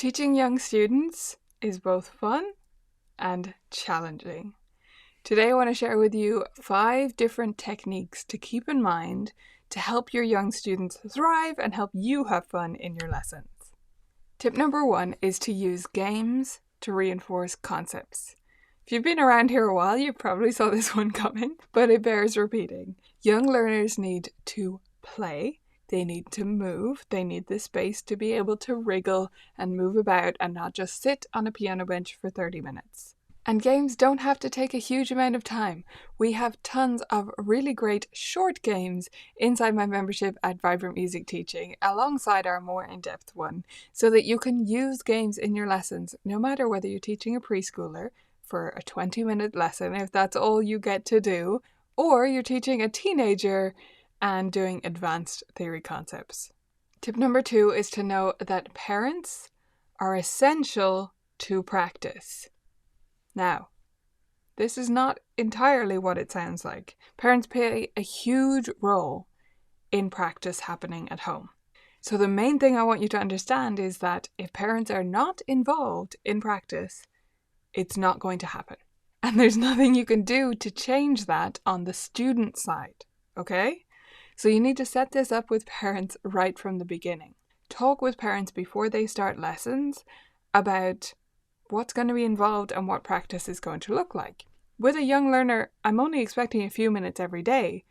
Teaching young students is both fun and challenging. Today I want to share with you 5 different techniques to keep in mind to help your young students thrive and help you have fun in your lessons. Tip number 1 is to use games to reinforce concepts. If you've been around here a while, you probably saw this one coming, but it bears repeating. Young learners need to play. They need to move. They need the space to be able to wriggle and move about and not just sit on a piano bench for 30 minutes. And games don't have to take a huge amount of time. We have tons of really great short games inside my membership at Vibrant Music Teaching, alongside our more in-depth one, so that you can use games in your lessons, no matter whether you're teaching a preschooler for a 20-minute lesson, if that's all you get to do, or you're teaching a teenager and doing advanced theory concepts. Tip number 2 is to know that parents are essential to practice. Now, this is not entirely what it sounds like. Parents play a huge role in practice happening at home. So the main thing I want you to understand is that if parents are not involved in practice, it's not going to happen. And there's nothing you can do to change that on the student side, okay? So you need to set this up with parents right from the beginning. Talk with parents before they start lessons about what's going to be involved and what practice is going to look like. With a young learner, I'm only expecting a few minutes every day,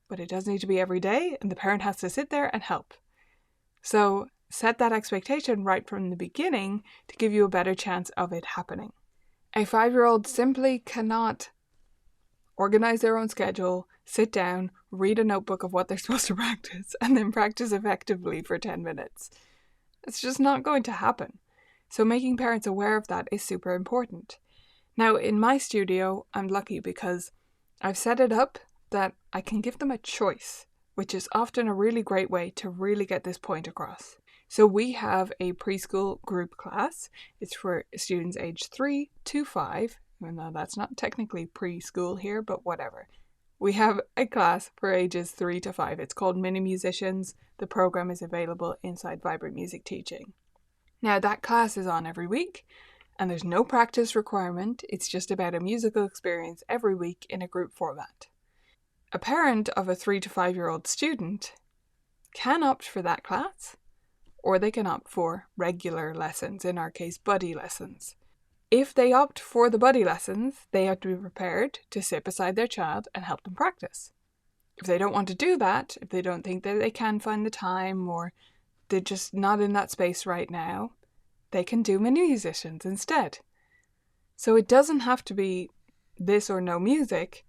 but it does need to be every day, and the parent has to sit there and help. So set that expectation right from the beginning to give you a better chance of it happening. A 5-year-old simply cannot organize their own schedule, sit down, read a notebook of what they're supposed to practice, and then practice effectively for 10 minutes. It's just not going to happen. So making parents aware of that is super important. Now, in my studio, I'm lucky because I've set it up that I can give them a choice, which is often a really great way to really get this point across. So we have a preschool group class. It's for students aged 3 to 5, even though that's not technically preschool here, but whatever. We have a class for ages 3 to 5. It's called Mini Musicians. The program is available inside Vibrant Music Teaching. Now that class is on every week, and there's no practice requirement. It's just about a musical experience every week in a group format. A parent of a 3 to 5-year-old student can opt for that class, or they can opt for regular lessons, in our case buddy lessons. If they opt for the buddy lessons, they have to be prepared to sit beside their child and help them practice. If they don't want to do that, if they don't think that they can find the time, or they're just not in that space right now, they can do mini musicians instead. So it doesn't have to be this or no music.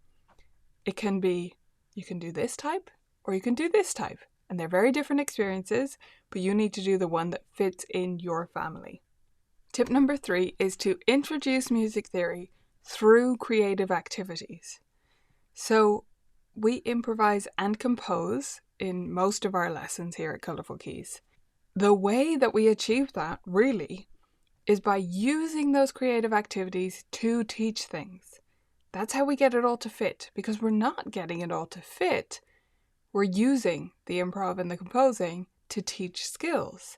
It can be, you can do this type or you can do this type. And they're very different experiences, but you need to do the one that fits in your family. Tip number 3 is to introduce music theory through creative activities. So we improvise and compose in most of our lessons here at Colourful Keys. The way that we achieve that, really, is by using those creative activities to teach things. That's how we get it all to fit, because we're not getting it all to fit. We're using the improv and the composing to teach skills.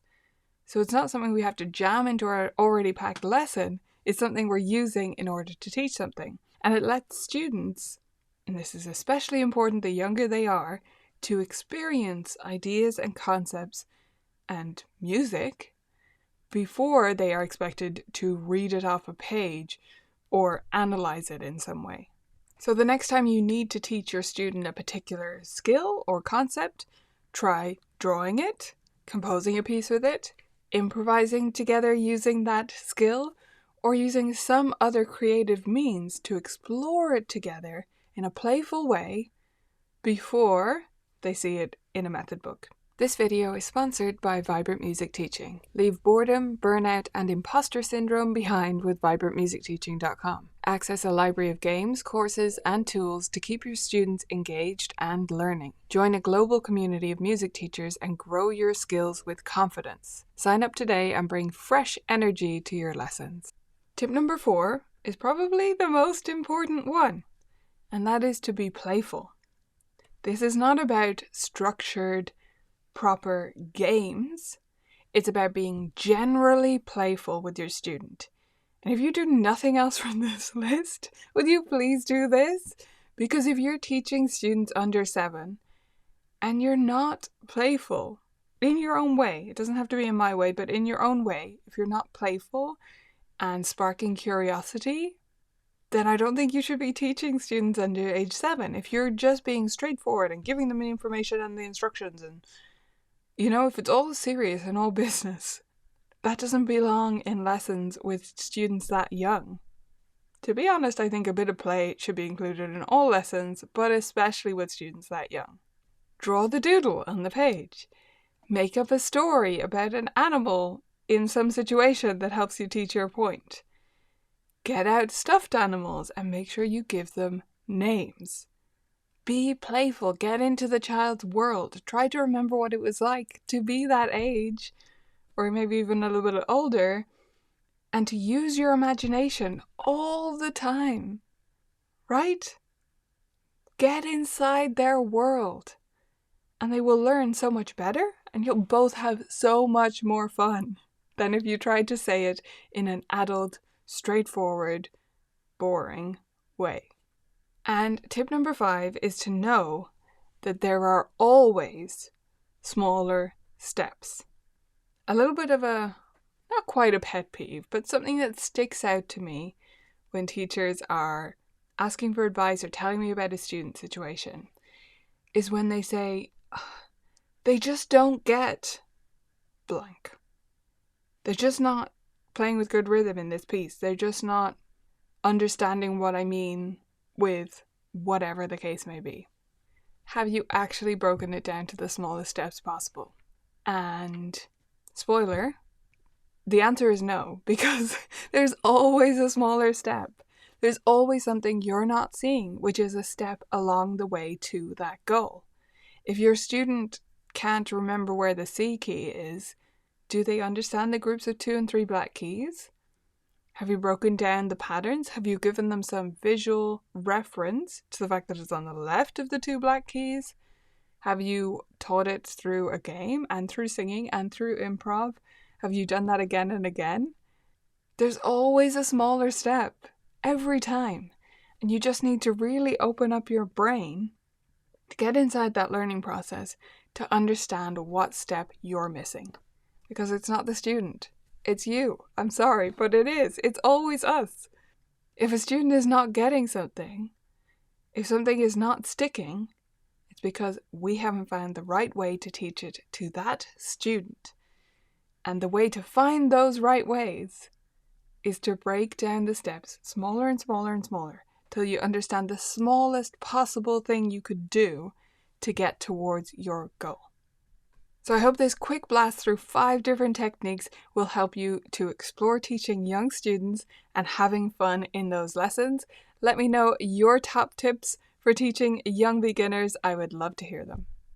So it's not something we have to jam into our already packed lesson. It's something we're using in order to teach something. And it lets students, and this is especially important the younger they are, to experience ideas and concepts and music before they are expected to read it off a page or analyze it in some way. So the next time you need to teach your student a particular skill or concept, try drawing it, composing a piece with it, improvising together using that skill, or using some other creative means to explore it together in a playful way before they see it in a method book. This video is sponsored by Vibrant Music Teaching. Leave boredom, burnout, and imposter syndrome behind with vibrantmusicteaching.com. Access a library of games, courses, and tools to keep your students engaged and learning. Join a global community of music teachers and grow your skills with confidence. Sign up today and bring fresh energy to your lessons. Tip number 4 is probably the most important one, and that is to be playful. This is not about structured, proper games. It's about being generally playful with your student. And if you do nothing else from this list, would you please do this? Because if you're teaching students under 7 and you're not playful in your own way, it doesn't have to be in my way, but in your own way, if you're not playful and sparking curiosity, then I don't think you should be teaching students under age 7. If you're just being straightforward and giving them the information and the instructions and, if it's all serious and all business, that doesn't belong in lessons with students that young. To be honest, I think a bit of play should be included in all lessons, but especially with students that young. Draw the doodle on the page. Make up a story about an animal in some situation that helps you teach your point. Get out stuffed animals and make sure you give them names. Be playful, get into the child's world. Try to remember what it was like to be that age, or maybe even a little bit older, and to use your imagination all the time, right? Get inside their world, and they will learn so much better, and you'll both have so much more fun than if you tried to say it in an adult, straightforward, boring way. And tip number 5 is to know that there are always smaller steps. A little bit of not quite a pet peeve, but something that sticks out to me when teachers are asking for advice or telling me about a student situation is when they say, they just don't get blank. They're just not playing with good rhythm in this piece. They're just not understanding what I mean with whatever the case may be. Have you actually broken it down to the smallest steps possible? And spoiler, the answer is no, because there's always a smaller step. There's always something you're not seeing, which is a step along the way to that goal. If your student can't remember where the C key is, do they understand the groups of 2 and 3 black keys? Have you broken down the patterns? Have you given them some visual reference to the fact that it's on the left of the 2 black keys? Have you taught it through a game and through singing and through improv? Have you done that again and again? There's always a smaller step every time. And you just need to really open up your brain to get inside that learning process to understand what step you're missing. Because it's not the student. It's you. I'm sorry, but it is. It's always us. If a student is not getting something, if something is not sticking, it's because we haven't found the right way to teach it to that student. And the way to find those right ways is to break down the steps smaller and smaller and smaller till you understand the smallest possible thing you could do to get towards your goal. So I hope this quick blast through 5 different techniques will help you to explore teaching young students and having fun in those lessons. Let me know your top tips for teaching young beginners. I would love to hear them.